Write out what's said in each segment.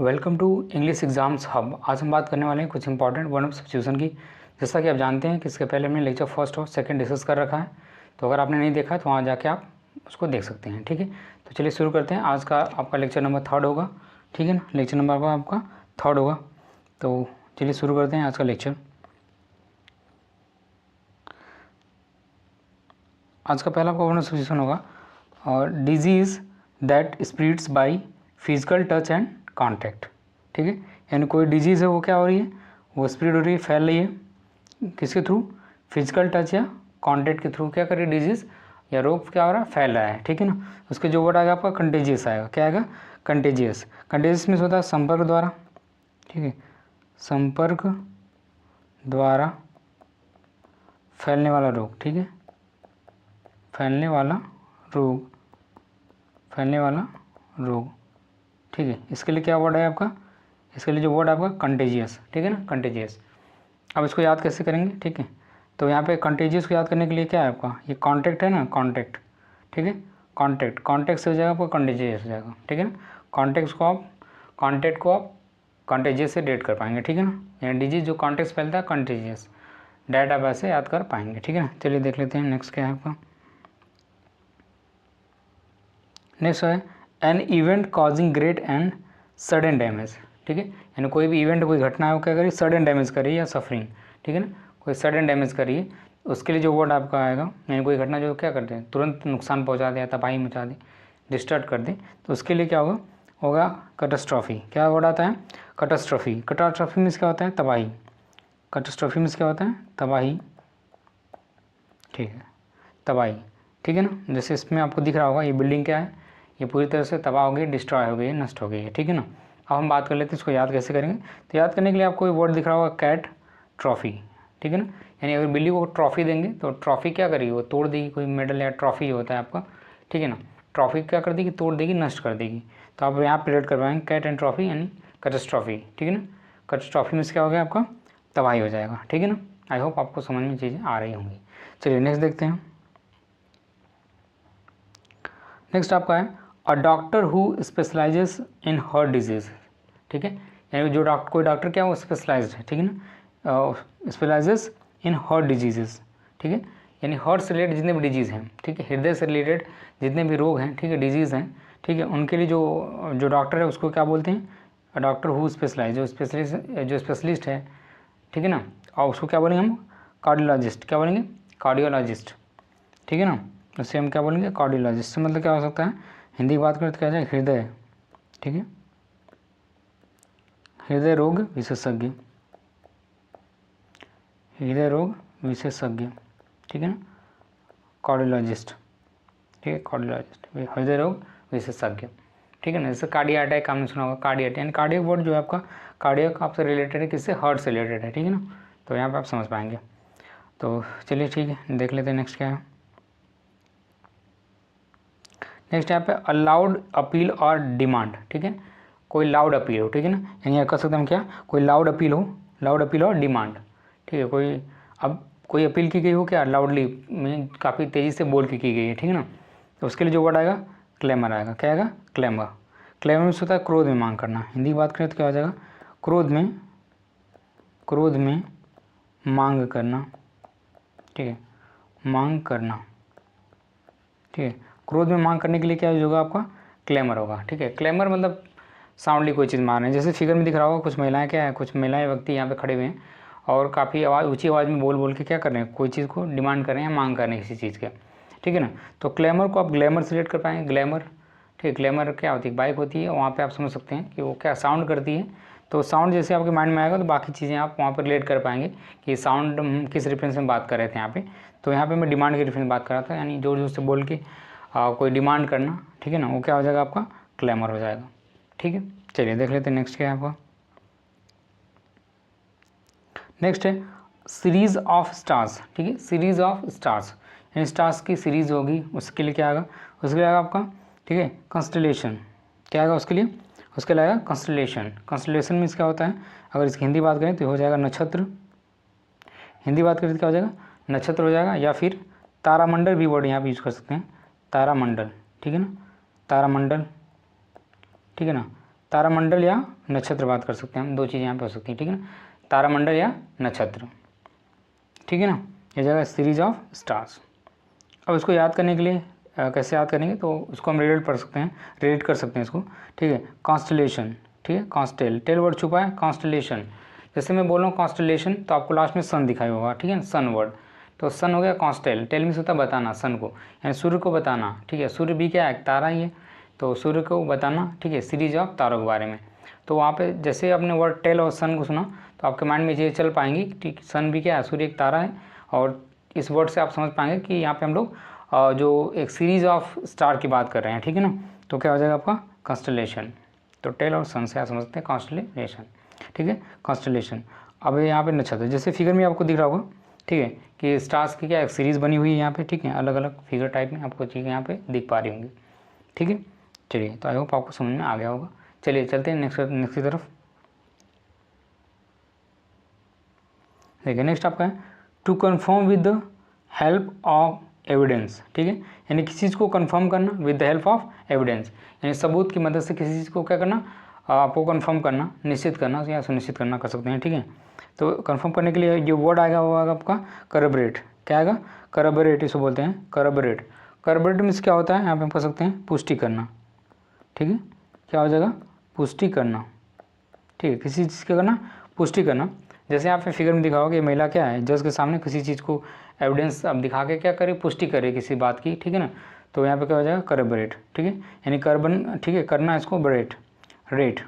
Welcome to English exams hub. आज हम बात करने वाले हैं कुछ इंपॉर्टेंट वर्ड ऑफ सब्स्टिट्यूशन की। जैसा कि आप जानते हैं कि इसके पहले हमने लेक्चर फर्स्ट और सेकंड डिस्कस कर रखा है, तो अगर आपने नहीं देखा तो वहाँ जाके आप उसको देख सकते हैं। ठीक है, तो चलिए शुरू करते हैं। आज का आपका लेक्चर नंबर 3 होगा। ठीक है ना, लेक्चर नंबर आपका 3 होगा। तो चलिए शुरू करते हैं आज का लेक्चर। आज का पहला आपका वर्ड ऑफ सब्स्टिट्यूशन होगा और disease that spreads by physical touch and contact. ठीक है, यानी कोई डिजीज़ है वो क्या हो रही है, वो स्प्रेड हो रही है, फैल रही है किसके थ्रू, फिजिकल टच या कॉन्टैक्ट के थ्रू क्या कर रही है, डिजीज़ या रोग क्या हो रहा है, फैल रहा है। ठीक है ना, उसके जो वर्ड आएगा आपका कंटेजियस आएगा। क्या आएगा, कंटेजियस। कंटेजियस मीन्स होता है संपर्क द्वारा। ठीक है, संपर्क द्वारा फैलने वाला रोग। ठीक है, फैलने वाला रोग, फैलने वाला रोग। ठीक है, इसके लिए क्या वर्ड है आपका, इसके लिए जो वर्ड है आपका कंटेजियस। ठीक है ना, कंटेजियस। अब इसको याद कैसे करेंगे। ठीक है, तो यहाँ पे कंटेजियस को याद करने के लिए क्या है आपका, ये कॉन्टैक्ट है ना, कॉन्टैक्ट। ठीक है, कॉन्टैक्ट, कॉन्टैक्ट से हो जाएगा आपका कंटेजियस हो जाएगा। ठीक है ना, कॉन्टैक्ट को आप कंटेजियस से डेट कर पाएंगे। ठीक है ना, यानी डिजीज जो कॉन्टैक्ट फैलता है कंटेजियस, डेट आप ऐसे याद कर पाएंगे। ठीक है ना, चलिए देख लेते हैं नेक्स्ट क्या है आपका। नेक्स्ट है an event causing great and sudden damage. ठीक है, यानी कोई भी इवेंट, कोई घटना है वो क्या करिए, सडन डैमेज करिए या सफरिंग। ठीक है ना, कोई सडन डैमेज करिए, उसके लिए जो वर्ड आपका आएगा, यानी कोई घटना जो क्या करते हैं, तुरंत नुकसान पहुंचा दे या तबाही मचा दे, डिस्टर्ब कर दे, तो उसके लिए क्या होगा कैटास्ट्रॉफी। क्या वर्ड आता है, कैटास्ट्रॉफी। कैटास्ट्रॉफी मीन्स क्या होता है, तबाही। कैटास्ट्रॉफी मीन्स क्या होता है, तबाही। ठीक है, तबाही। ठीक है ना, जैसे इसमें आपको दिख रहा होगा ये बिल्डिंग क्या है, ये पूरी तरह से तबाह हो गई, डिस्ट्रॉय हो गई, नष्ट हो गई है। ठीक है ना, अब हम बात कर लेते हैं इसको याद कैसे करेंगे। तो याद करने के लिए आपको ये वर्ड दिख रहा होगा कैट ट्रॉफी। ठीक है ना, यानी अगर बिल्ली को ट्रॉफी देंगे तो ट्रॉफी क्या करेगी, वो तोड़ देगी, कोई मेडल या ट्रॉफी होता है आपका। ठीक है ना, ट्रॉफी क्या कर देगी, तोड़ देगी, नष्ट कर देगी। तो आप यहाँ प्लेट करवाएंगे कैट एंड ट्रॉफी यानी कैटास्ट्रॉफी। ठीक है ना, कैटास्ट्रॉफी में क्या हो गया आपका, तबाही हो जाएगा। ठीक है ना, आई होप आपको समझ में चीज़ें आ रही होंगी। चलिए नेक्स्ट देखते हैं। नेक्स्ट आपका है a doctor who specialises in heart disease. ठीक है, यानी जो डॉक्टर, कोई डॉक्टर क्या वो स्पेशलाइज्ड है। ठीक है ना, स्पेशलाइजेस इन हार्ट डिजीजेस। ठीक है, यानी हार्ट से रिलेटेड जितने भी डिजीज़ हैं, ठीक है, हृदय से रिलेटेड जितने भी रोग हैं, ठीक है, डिजीज़ हैं, ठीक है, उनके लिए जो डॉक्टर है उसको क्या बोलते हैं, अ डॉक्टर हु स्पेशलाइज, जो स्पेशलिस्ट है। ठीक है ना, और उसको क्या बोलेंगे हम, कार्डियोलॉजिस्ट। क्या बोलेंगे, कार्डियोलॉजिस्ट। ठीक है ना, उससे हम क्या बोलेंगे, कार्डियोलॉजिस्ट। मतलब क्या हो सकता है, हिंदी की बात करें तो क्या जाए, हृदय। ठीक है, हृदय रोग विशेषज्ञ, हृदय रोग विशेषज्ञ। ठीक है ना, कार्डियोलॉजिस्ट। ठीक है, कार्डियोलॉजिस्ट, हृदय रोग विशेषज्ञ। ठीक है ना, जैसे कार्डिया अटैक आपने सुना होगा, कार्डियक, यानी कार्डियक वर्ड जो है आपका, कार्डियक आपसे रिलेटेड है, किससे, हार्ट से रिलेटेड है। ठीक है ना, तो यहाँ पर आप समझ पाएंगे। तो चलिए ठीक है, देख लेते हैं नेक्स्ट क्या है। नेक्स्ट यहाँ पे अलाउड अपील और डिमांड। ठीक है, कोई लाउड अपील हो। ठीक है ना, यानी यहाँ कर सकते हम क्या, कोई लाउड अपील हो, लाउड अपील और डिमांड। ठीक है, कोई अपील की गई हो क्या, लाउडली में काफ़ी तेज़ी से बोल के की गई है। ठीक है ना, तो उसके लिए जो वर्ड आएगा क्लेमर आएगा। क्या आएगा, क्लेमर। क्लेमर में होता है क्रोध में मांग करना। हिंदी की बात करें तो क्या हो जाएगा, क्रोध में मांग करना। ठीक है, मांग करना। ठीक है, क्रोध में मांग करने के लिए क्या होगा आपका, क्लेमर होगा। ठीक है, क्लेमर मतलब साउंडली कोई चीज़ मार रहे हैं, जैसे फिगर में दिख रहा होगा, कुछ महिलाएं क्या है, कुछ महिलाएं व्यक्ति यहाँ पे खड़े हुए हैं और काफ़ी ऊंची आवाज़ में बोल के क्या कर रहे हैं, कोई चीज़ को डिमांड कर रहे हैं, मांग कर रहे हैं किसी चीज़ के। ठीक है ना, तो क्लेमर को आप ग्लैमर से रिलेट कर पाएंगे, ग्लैमर। ठीक है, ग्लैमर क्या होती है, बाइक होती है, वहाँ पर आप समझ सकते हैं कि वो क्या साउंड करती है। तो साउंड जैसे आपके माइंड में आएगा तो बाकी चीज़ें आप वहाँ पर रिलेट कर पाएंगे कि साउंड किस रेफरेंस में बात कर रहे थे यहाँ पे। तो यहाँ पे मैं डिमांड के रेफरेंस में बात कर रहा था, यानी जोर जोर से बोल के कोई डिमांड करना। ठीक है ना, वो क्या हो जाएगा आपका, क्लेमर हो जाएगा। ठीक है, चलिए देख लेते हैं नेक्स्ट क्या है आपका। नेक्स्ट है सीरीज ऑफ स्टार्स। ठीक है, सीरीज ऑफ स्टार्स, यानी स्टार्स की सीरीज होगी, उसके लिए क्या आएगा, उसके लिए आएगा आपका, ठीक है, कंस्टलेशन। क्या आएगा उसके लिए, उसके लिए आएगा कंस्टलेशन। कंस्टलेशन मीन्स क्या होता है, अगर इसकी हिंदी बात करें तो हो जाएगा नक्षत्र। हिंदी बात करें तो क्या हो जाएगा, नक्षत्र हो जाएगा, या फिर तारामंडल भी वर्ड यहाँ पे यूज कर सकते हैं, तारामंडल। ठीक है ना, तारामंडल। ठीक है ना, तारामंडल या नक्षत्र बात कर सकते हैं हम, दो चीज़ें यहाँ पे हो सकती हैं, ठीक है ना, तारामंडल या नक्षत्र, ठीक है ना, ये जगह सीरीज ऑफ स्टार्स। अब इसको याद करने के लिए कैसे याद करेंगे, तो इसको हम रिलेट कर सकते हैं, रिलेट कर सकते हैं इसको, ठीक है, कॉन्स्टलेशन, ठीक है, कॉन्स्टेल, टेल वर्ड छुपा है, कॉन्स्टलेशन, जैसे मैं बोल रहा हूँ कॉन्स्टलेशन तो आपको लास्ट में सन दिखाई होगा, ठीक है, सन वर्ड, तो सन हो गया कॉन्स्टेल, टेल मीन्स होता है बताना, सन को यानी सूर्य को बताना, ठीक है, सूर्य भी क्या है, तारा ही है, तो सूर्य को बताना, ठीक है, सीरीज ऑफ तारों के बारे में। तो वहाँ पे जैसे आपने वर्ड टेल और सन को सुना तो आपके माइंड में ये चल पाएंगी, ठीक, सन भी क्या है, सूर्य एक तारा है, और इस वर्ड से आप समझ पाएंगे कि यहाँ पे हम लोग जो एक सीरीज ऑफ स्टार की बात कर रहे हैं, ठीक है ना, तो क्या हो जाएगा आपका कॉन्स्टलेशन। तो टेल और सन से आप समझते हैं कॉन्स्टलेशन, ठीक है, कॉन्स्टलेशन। अब यहाँ पे नक्षत्र, जैसे फिगर में आपको दिख रहा होगा, ठीक है, कि स्टार्स की क्या एक सीरीज़ बनी हुई है यहाँ पे, ठीक है, अलग अलग फिगर टाइप में आपको चीज़ें यहाँ पे दिख पा रही होंगी, ठीक है। चलिए, तो आई होप आपको समझ में आ गया होगा। चलिए चलते हैं नेक्स्ट की तरफ। देखिए नेक्स्ट आपका है to confirm with the help of evidence, ठीक है, यानी किसी चीज़ को कन्फर्म करना with the help of evidence, यानी सबूत की मदद से किसी चीज़ को क्या करना, आपको कन्फर्म करना, निश्चित करना या सुनिश्चित करना कर सकते हैं, ठीक है। तो कन्फर्म करने के लिए जो वर्ड आएगा वो आएगा आपका करबरेट, क्या आएगा, करबरेट, इसको बोलते हैं करबरेट। करबरेट मीन्स क्या होता है, यहाँ पे हम कह सकते हैं पुष्टि करना, ठीक है, क्या हो जाएगा, पुष्टि करना, ठीक है, किसी चीज़ का करना, पुष्टि करना। जैसे यहाँ पे फिगर में दिखा होगा कि महिला क्या है, जज के सामने किसी चीज़ को एविडेंस अब दिखा के क्या करे, पुष्टि करे किसी बात की, ठीक है ना, तो यहाँ पे क्या हो जाएगा करबरेट, ठीक है, यानी कार्बन, ठीक है, करना इसको बरेट, रेट,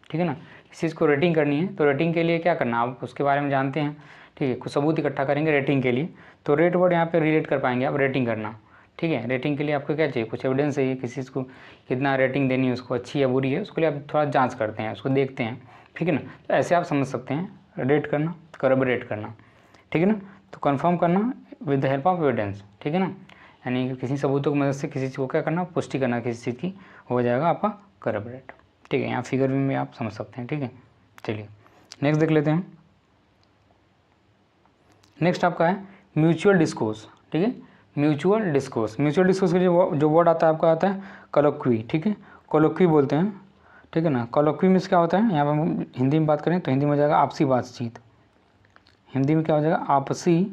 ठीक है ना, इस चीज़ को रेटिंग करनी है, तो रेटिंग के लिए क्या करना, आप उसके बारे में जानते हैं, ठीक है, कुछ सबूत इकट्ठा करेंगे रेटिंग के लिए, तो रेट वर्ड यहाँ पे रिलेट कर पाएंगे आप, रेटिंग करना, ठीक है। रेटिंग के लिए आपको क्या चाहिए, कुछ एविडेंस चाहिए, किसी चीज़ को कितना रेटिंग देनी है, उसको अच्छी या बुरी है, उसके लिए आप थोड़ा जांच करते हैं, उसको देखते हैं, ठीक है ना, तो ऐसे आप समझ सकते हैं, रेट करना, करबरेट करना, ठीक है ना, तो कन्फर्म करना with the help of evidence, ठीक है ना, यानी कि किसी सबूतों की मदद से किसी चीज़ को क्या करना, पुष्टि करना किसी चीज़ की, हो जाएगा आपका करबरेट, ठीक है, यहाँ फिगर में आप समझ सकते हैं, ठीक है। चलिए नेक्स्ट देख लेते हैं। नेक्स्ट आपका है म्यूचुअल डिस्कोर्स, ठीक है, म्यूचुअल डिस्कोर्स, म्यूचुअल डिस्कोर्स के लिए जो वर्ड आता है आपका आता है कोलोक्वी, ठीक है, कोलोक्वी बोलते हैं, ठीक है ना। कोलोक्वी मीन्स क्या होता है, यहाँ पर हम हिंदी में बात करें तो हिंदी में हो जाएगा आपसी बातचीत, हिंदी में क्या हो जाएगा, आपसी,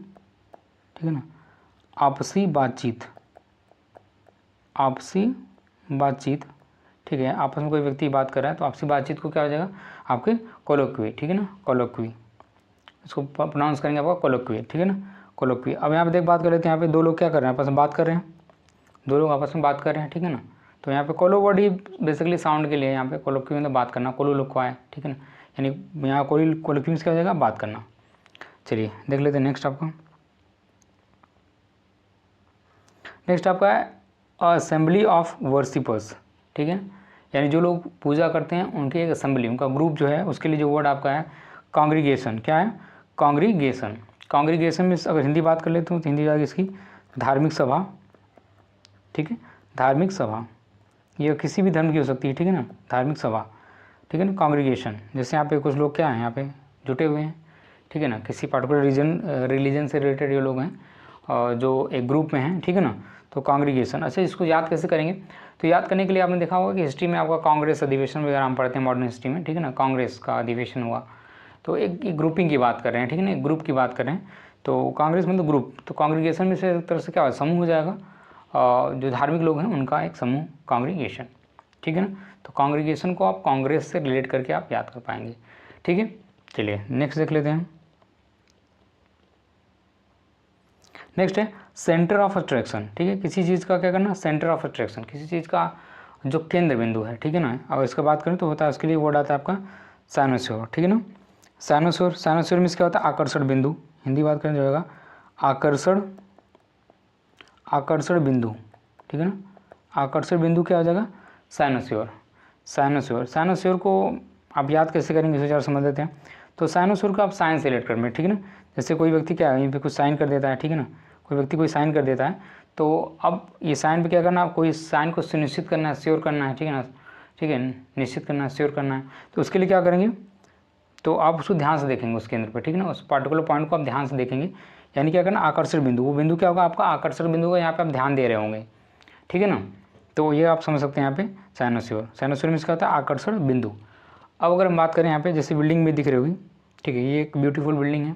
ठीक है ना, आपसी बातचीत, आपसी बातचीत, ठीक है, आपस में कोई व्यक्ति बात कर रहा है तो आपसी बातचीत को क्या हो जाएगा, आपके कोलोक्वी, ठीक है ना, कोलोक्वी, इसको प्रोनाउंस करेंगे आपका कोलोक्वी, ठीक है ना, कोलोक्वी। अब यहाँ पे देख बात कर लेते हैं, यहाँ पे दो लोग क्या कर रहे हैं, आपस में बात कर रहे हैं, दो लोग आपस में बात कर रहे हैं, ठीक है ना, तो यहाँ पे कोलो वर्ड ही बेसिकली साउंड के लिए, यहाँ पे कोलोक्वी मतलब बात करना, कोलो लोग को आए, ठीक है ना, यानी यहाँ कोलोक्वी क्या हो जाएगा, बात करना। चलिए देख लेते हैं नेक्स्ट आपका। नेक्स्ट आपका है असेंबली ऑफ वर्शिपर्स, ठीक है, यानी जो लोग पूजा करते हैं उनकी एक असेंबली, उनका ग्रुप जो है, उसके लिए जो वर्ड आपका है कांग्रीगेशन, क्या है, कांग्रीगेशन। कांग्रीगेशन में अगर हिंदी बात कर लेते हो तो हिंदी जाएगी इसकी धार्मिक सभा, ठीक है, धार्मिक सभा, ये किसी भी धर्म की हो सकती है, ठीक है ना, धार्मिक सभा, ठीक है ना, कांग्रीगेशन। जैसे यहाँ पे कुछ लोग क्या हैं, यहाँ पे जुटे हुए हैं, ठीक है ना, किसी पार्टिकुलर रिलीजन से रिलेटेड ये लोग हैं जो एक ग्रुप में हैं, ठीक है ना, तो कांग्रीगेशन। अच्छा, इसको याद कैसे करेंगे, तो याद करने के लिए आपने देखा होगा कि हिस्ट्री में आपका कांग्रेस अधिवेशन वगैरह हम पढ़ते हैं मॉडर्न हिस्ट्री में, ठीक है ना, कांग्रेस का अधिवेशन हुआ, तो एक ग्रुपिंग की बात कर रहे हैं, ठीक है ना, एक ग्रुप की बात कर रहे हैं, तो कांग्रेस मतलब ग्रुप, तो कांग्रीगेशन में से एक तरह से क्या हो, समूह हो जाएगा, जो धार्मिक लोग हैं उनका एक समूह, कांग्रीगेशन, ठीक है ना, तो कांग्रीगेशन को आप कांग्रेस से रिलेट करके आप याद कर पाएंगे, ठीक है। चलिए नेक्स्ट देख लेते हैं। नेक्स्ट है सेंटर ऑफ अट्रैक्शन, ठीक है, किसी चीज़ का क्या करना, सेंटर ऑफ अट्रैक्शन, किसी चीज़ का जो केंद्र बिंदु है, ठीक है ना। अगर इसका बात करें तो होता है, उसके लिए वर्ड आता है आपका साइनोसोर, ठीक है ना, साइनोसोर। साइनोसोर में क्या होता है, आकर्षण बिंदु, हिंदी बात करें जो होगा आकर्षण, आकर्षण बिंदु, ठीक है ना, आकर्षण बिंदु क्या हो जाएगा, साइनोसोर। साइनोसोर, साइनोसोर को आप याद कैसे करेंगे इसे ज़रा समझ लेते हैं। तो साइनोसोर को आप साइन से रिलेट कर में, ठीक है ना, जैसे कोई व्यक्ति क्या है यहीं पे कुछ साइन कर देता है, ठीक है ना, कोई व्यक्ति कोई साइन कर देता है, तो अब ये साइन पे क्या करना, कोई साइन को सुनिश्चित करना है, श्योर करना है, ठीक है ना, ठीक है, निश्चित करना है, श्योर करना है, तो उसके लिए क्या करेंगे, तो आप उसको ध्यान से देखेंगे उस केंद्र पर, ठीक है ना, उस पार्टिकुलर पॉइंट को आप ध्यान से देखेंगे, यानी क्या करना, आकर्षण बिंदु, वो बिंदु क्या होगा आपका आकर्षण बिंदु का, यहाँ पे आप ध्यान दे रहे होंगे, ठीक है ना, तो ये आप समझ सकते हैं यहाँ पे साइनोसोर। साइनोसोर में इसका होता है आकर्षण बिंदु, अब अगर हम बात करें यहाँ पे, जैसे बिल्डिंग भी दिख रही होगी, ठीक है, ये एक ब्यूटीफुल बिल्डिंग है,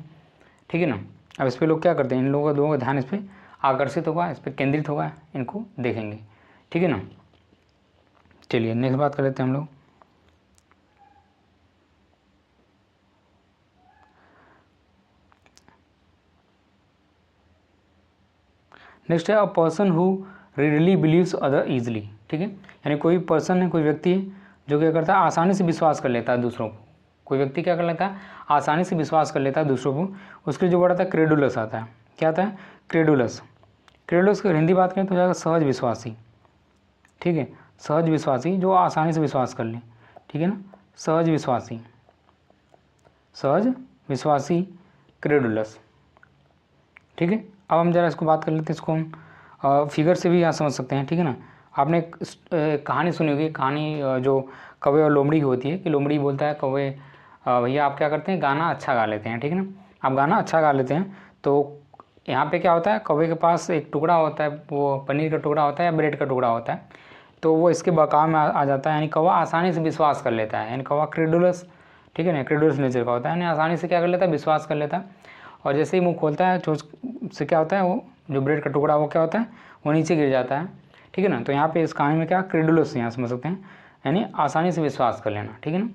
ठीक है ना। अब इस पर लोग क्या करते हैं, इन लोगों का ध्यान इस पर आकर्षित होगा, इस पर केंद्रित होगा, इनको देखेंगे, ठीक है ना। चलिए नेक्स्ट बात कर लेते हैं हम लोग। नेक्स्ट है a person who really believes other easily, ठीक है, यानी कोई पर्सन है, कोई व्यक्ति है जो क्या करता है, आसानी से विश्वास कर लेता है दूसरों को। कोई व्यक्ति क्या कर लेता है, आसानी से विश्वास कर लेता है दूसरों को। उसके लिए जो वर्ड आता है क्रेडुलस आता है। क्या आता है, क्रेडुलस। क्रेडुलस की हिंदी बात करें तो जाएगा सहज विश्वासी, ठीक है, सहज विश्वासी, जो आसानी से विश्वास कर ले, ठीक है ना, सहज विश्वासी, सहज विश्वासी, क्रेडुलस, ठीक है। अब हम जरा इसको बात कर लेते हैं, इसको हम फिगर से भी यहाँ समझ सकते हैं, ठीक है ना। आपने एक कहानी सुनी होगी, कहानी जो कौवे और लोमड़ी की होती है, कि लोमड़ी बोलता है कौवे, भैया आप क्या करते हैं, गाना अच्छा गा लेते हैं, ठीक है ना, आप गाना अच्छा गा लेते हैं। तो यहाँ पे क्या होता है, कौवे के पास एक टुकड़ा होता है, वो पनीर का टुकड़ा होता है या ब्रेड का टुकड़ा होता है, तो वो इसके बकाव में आ जाता है, यानी कौवा आसानी से विश्वास कर लेता है, यानी कौवा क्रेडुलस, ठीक है ना, क्रेडुलस नेचर का होता है, यानी आसानी से क्या कर लेता है, विश्वास कर लेता है। और जैसे ही मुँह खोलता है चोंच से क्या होता है, वो जो ब्रेड का टुकड़ा वो क्या होता है, वो नीचे गिर जाता है, ठीक है ना। तो यहाँ पे इस कहानी में क्या क्रेडुलस यहाँ समझ सकते हैं, यानी आसानी से विश्वास कर लेना, ठीक है ना।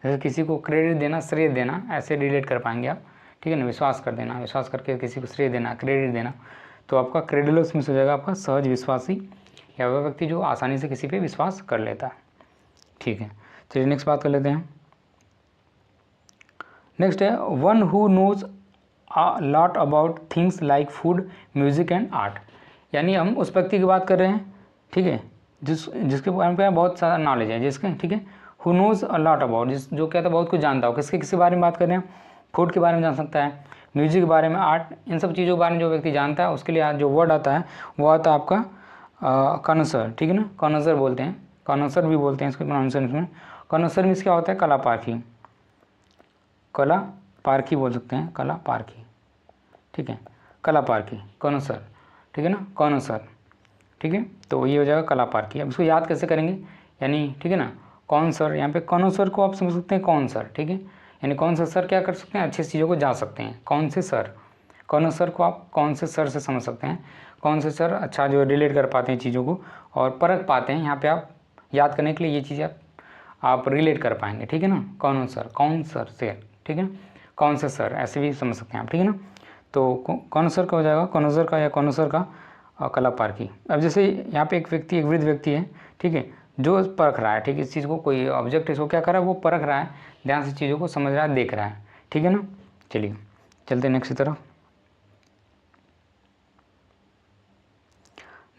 जैसे किसी को क्रेडिट देना, श्रेय देना, ऐसे रिलेट कर पाएंगे आप, ठीक है ना, विश्वास कर देना, विश्वास करके किसी को श्रेय देना, क्रेडिट देना, तो आपका क्रेडुलस में हो जाएगा आपका सहज विश्वासी, या वह व्यक्ति जो आसानी से किसी पे विश्वास कर लेता है, ठीक है। चलिए नेक्स्ट बात कर लेते हैं। नेक्स्ट है one who knows a lot about things like food, music and art, यानी हम उस व्यक्ति की बात कर रहे हैं, ठीक है, जिसके बारे में बहुत सारा नॉलेज है, जिसके, ठीक है, who knows a lot about, जो कहता है बहुत कुछ जानता हो, किसके बारे में बात कर रहे हैं, फूड के बारे में जान सकता है, म्यूजिक के बारे में, आर्ट, इन सब चीज़ों के बारे में जो व्यक्ति जानता है, उसके लिए जो वर्ड आता है वो आता है आपका कॉनसर, ठीक है ना, कॉनसर बोलते हैं, कॉनसर भी बोलते हैं इसको प्रोनाउंसिएशन में। कॉनसर मीन्स क्या होता है, कला पारखी, कला पारखी बोल सकते हैं, कला पारखी, ठीक है, कला पारखी, कॉनसर, ठीक है ना, कॉनसर, ठीक है। तो ये हो जाएगा कला पारखी। अब इसको याद कैसे करेंगे, यानी ठीक है ना, कौन सर, यहाँ पे कॉनसर को आप समझ सकते हैं कौन सर, ठीक है, यानी कौन सा सर क्या कर सकते हैं, अच्छी चीज़ों को जान सकते हैं, कौन से सर, कॉनसर को आप कौन से सर से समझ सकते हैं, कौन से सर अच्छा जो रिलेट कर पाते हैं चीज़ों को और परख पाते हैं। यहाँ पे आप याद करने के लिए ये चीज़ आप रिलेट कर पाएंगे, ठीक है ना, कौन सर से, ठीक है, कौन से सर, ऐसे भी समझ सकते हैं आप, ठीक है ना। तो कॉनसर का हो जाएगा, कॉनसर का या कॉनसर का कला पारखी। अब जैसे यहाँ पे एक व्यक्ति, एक वृद्ध व्यक्ति है, ठीक है, जो परख रहा है, ठीक है, इस चीज़ को, कोई ऑब्जेक्ट इसको क्या कर रहा है, वो परख रहा है, ध्यान से चीज़ों को समझ रहा है, देख रहा है, ठीक है ना। चलिए चलते नेक्स्ट की तरफ।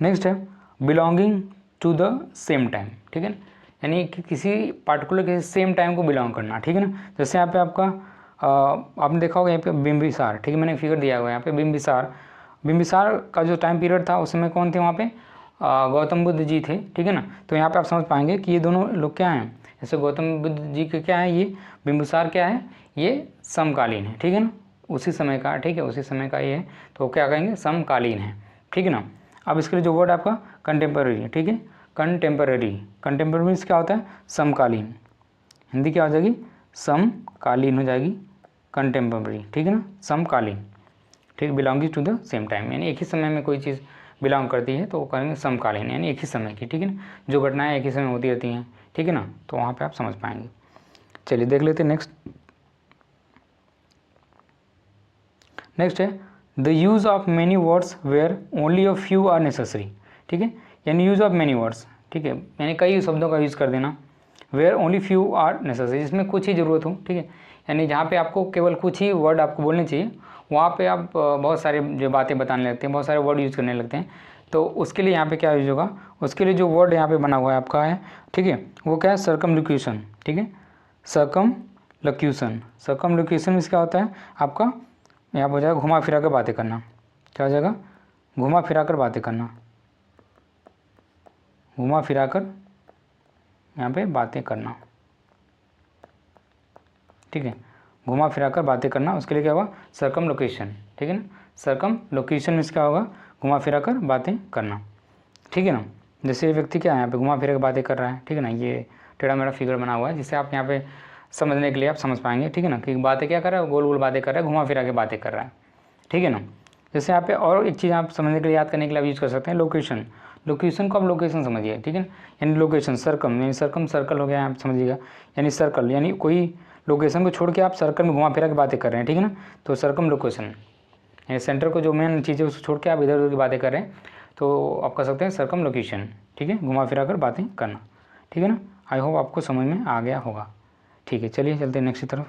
नेक्स्ट है belonging to the same time, ठीक है ना, यानी कि किसी पार्टिकुलर किसी सेम टाइम को बिलोंग करना, ठीक है ना। जैसे यहाँ पे आपका आपने देखा होगा यहाँ पे बिंबिसार, ठीक है, मैंने फिगर दिया हुआ है यहाँ पे बिंबिसार का जो टाइम पीरियड था उस समय कौन थे वहाँ पे, गौतम बुद्ध जी थे, ठीक है ना। तो यहाँ पे आप समझ पाएंगे कि ये दोनों लोग क्या हैं, जैसे गौतम बुद्ध जी के क्या है, ये बिंबिसार क्या है, ये समकालीन है, ठीक है ना, उसी समय का, ठीक है, उसी समय का ये है, तो क्या कहेंगे, समकालीन है, ठीक है ना। अब इसके लिए जो वर्ड आपका कंटेम्पररी है, ठीक है, कंटेम्पररी मीन्स क्या होता है, समकालीन, हिंदी क्या हो जाएगी, समकालीन हो जाएगी, कंटेम्पररी, ठीक है ना, समकालीन, ठीक, belonging to the same time, यानी एक ही समय में कोई चीज़ बिलोंग करती है तो वो कहेंगे समकालीन, यानी एक ही समय की, ठीक है ना, जो घटनाएं एक ही समय होती रहती हैं, ठीक है ना, तो वहाँ पे आप समझ पाएंगे। चलिए देख लेते हैं नेक्स्ट है the use of many words where only a few are necessary, ठीक है, यानी यूज़ ऑफ मैनी वर्ड्स, ठीक है, यानी कई शब्दों का यूज़ कर देना, where only few are necessary, जिसमें कुछ ही ज़रूरत हो, ठीक है, यानी जहाँ पे आपको केवल कुछ ही वर्ड आपको बोलने चाहिए, वहाँ पे आप बहुत सारे जो बातें बताने लगते हैं, बहुत सारे वर्ड यूज़ करने लगते हैं, तो उसके लिए यहाँ पे क्या यूज होगा, उसके लिए जो वर्ड यहाँ पे बना हुआ है आपका है, ठीक है, वो क्या है, सर्कमलोक्यूशन, ठीक है, सर्कमलोक्यूशन मीन्स क्या होता है आपका, यहाँ पर हो जाएगा घुमा फिरा कर बातें करना, क्या हो जाएगा, घुमा फिरा कर बातें करना, घुमा फिरा कर यहाँ पे बातें करना, ठीक है, घुमा फिरा कर बातें करना, उसके लिए क्या होगा, सर्कमलोकेशन, ठीक है ना, सर्कमलोकेशन मीन्स क्या होगा, घुमा फिरा कर बातें करना, ठीक है ना। जैसे ये व्यक्ति क्या है यहाँ पे घुमा फिरा कर बातें कर रहा है, ठीक है ना, ये टेढ़ा मेढ़ा फिगर बना हुआ है, जिससे आप यहाँ पे समझने के लिए आप समझ पाएंगे, ठीक है ना, कि बातें क्या कर रहा है, गोल गोल बातें कर रहा है, घुमा फिरा के बातें कर रहा है, ठीक है ना। जैसे यहाँ पे और एक चीज़ आप समझने के लिए, याद करने के लिए आप यूज़ कर सकते हैं लोकेशन। लोकेशन को आप लोकेशन समझिए, ठीक है, यानी लोकेशन सर्कम, यानी सर्कम सर्कल हो गया, आप समझिएगा, यानी सर्कल यानी कोई लोकेशन को छोड़ के आप सर्कल में घुमा फिरा के बातें कर रहे हैं, ठीक है ना, तो सर्कम लोकेशन, यानी सेंटर को जो मेन चीज़ है उसको छोड़ के आप इधर उधर की बातें कर रहे हैं, तो आप कर सकते हैं सर्कम लोकेशन, ठीक है, घुमा फिरा कर बातें करना, ठीक है ना। आई होप आपको समझ में आ गया होगा, ठीक है। चलिए चलते हैं नेक्स्ट की तरफ।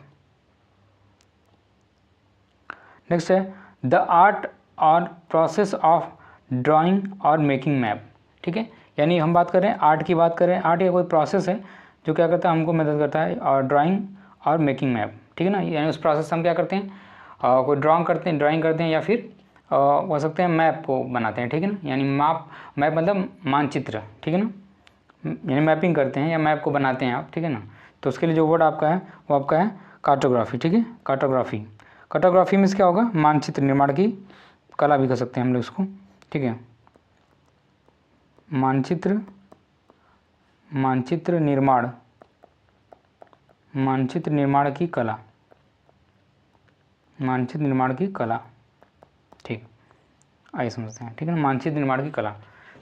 नेक्स्ट है द आर्ट और प्रोसेस ऑफ ड्राइंग और मेकिंग मैप, ठीक है, यानी हम बात करें आर्ट की, बात करें आर्ट या कोई प्रोसेस है जो क्या करता है, हमको मदद करता है और ड्राइंग और मेकिंग मैप, ठीक है ना, यानी उस प्रोसेस से हम क्या करते हैं, कोई ड्राइंग करते हैं या फिर हो सकते हैं मैप को बनाते हैं, ठीक है ना, यानी मैप मतलब मानचित्र, ठीक है ना, यानी मैपिंग करते हैं या मैप को बनाते हैं आप, ठीक है ना। तो उसके लिए जो वर्ड आपका है वो आपका है कार्टोग्राफी, ठीक है, कार्टोग्राफी। कार्टोग्राफी में क्या होगा, मानचित्र निर्माण की कला भी कर सकते हैं हम लोग इसको, ठीक है, मानचित्र निर्माण की कला, मानचित्र निर्माण की कला, ठीक, आइए समझते हैं, ठीक है ना, मानचित्र निर्माण की कला,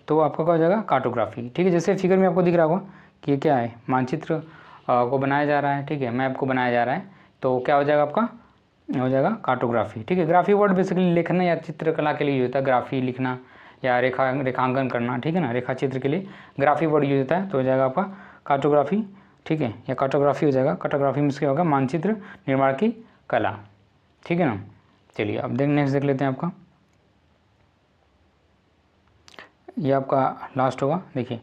तो आपका क्या हो जाएगा, कार्टोग्राफी, ठीक है। जैसे फिगर में आपको दिख रहा होगा कि ये क्या है, मानचित्र को बनाया जा रहा है, ठीक है, मैप को बनाया जा रहा है, तो क्या हो जाएगा आपका, हो जाएगा कार्टोग्राफी, ठीक है। ग्राफी वर्ड बेसिकली लिखना या चित्रकला के लिए यूज होता है, ग्राफी लिखना या रेखांकन करना, ठीक है ना, रेखा चित्र के लिए ग्राफी वर्ड यूज होता है, तो हो जाएगा आपका कार्टोग्राफी, ठीक है, या कार्टोग्राफी हो जाएगा। कार्टोग्राफी में क्या होगा, मानचित्र निर्माण की कला, ठीक है ना। चलिए अब नेक्स्ट देख लेते हैं आपका, ये आपका लास्ट होगा, देखिए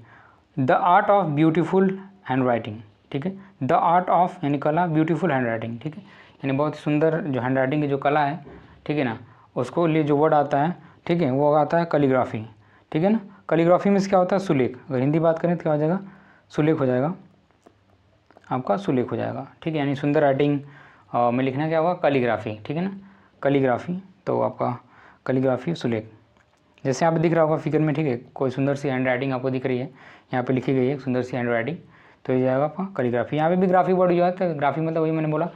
the art of beautiful hand writing, ठीक है, द आर्ट ऑफ यानी कला, ब्यूटीफुल हैंड राइटिंग, ठीक है, यानी बहुत सुंदर जो हैंड राइटिंग की जो कला है, ठीक है ना, उसको लिए जो वर्ड आता है, ठीक है, वो आता है कैलीग्राफी, ठीक है ना। कैलीग्राफी में क्या होता है, सुलेख, अगर हिंदी बात करें तो क्या हो जाएगा, सुलेख हो जाएगा, आपका सुलेख हो जाएगा, ठीक है, यानी सुंदर राइटिंग में लिखना क्या होगा, कैलीग्राफी, ठीक है ना, कैलीग्राफी, तो आपका कैलीग्राफी सुलेख, जैसे आप दिख रहा होगा फिगर में, ठीक है, कोई सुंदर सी हैंड राइटिंग आपको दिख रही है, यहाँ पे लिखी गई है सुंदर सी हैंड राइटिंग, तो ये जाएगा आपका कैलीग्राफी। यहाँ पे भी ग्राफी वर्ड जो है, तो ग्राफी मतलब वही मैंने बोला,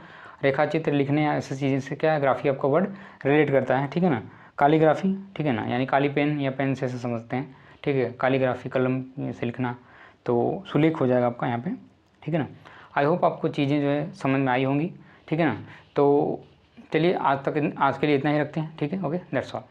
रेखा चित्र लिखने या ऐसी चीज़ें से क्या है, ग्राफी आपका वर्ड रिलेट करता है, ठीक है ना। कैलीग्राफी, ठीक है ना, यानी काली पेन या पेन से ऐसे समझते हैं, ठीक है, कैलीग्राफी कलम से लिखना, तो सुलेख हो जाएगा आपका यहाँ पे, ठीक है ना। आई होप आपको चीज़ें जो है समझ में आई होंगी, ठीक है ना। तो चलिए आज के लिए इतना ही रखते हैं, ठीक है, ओके, दैट्स ऑल।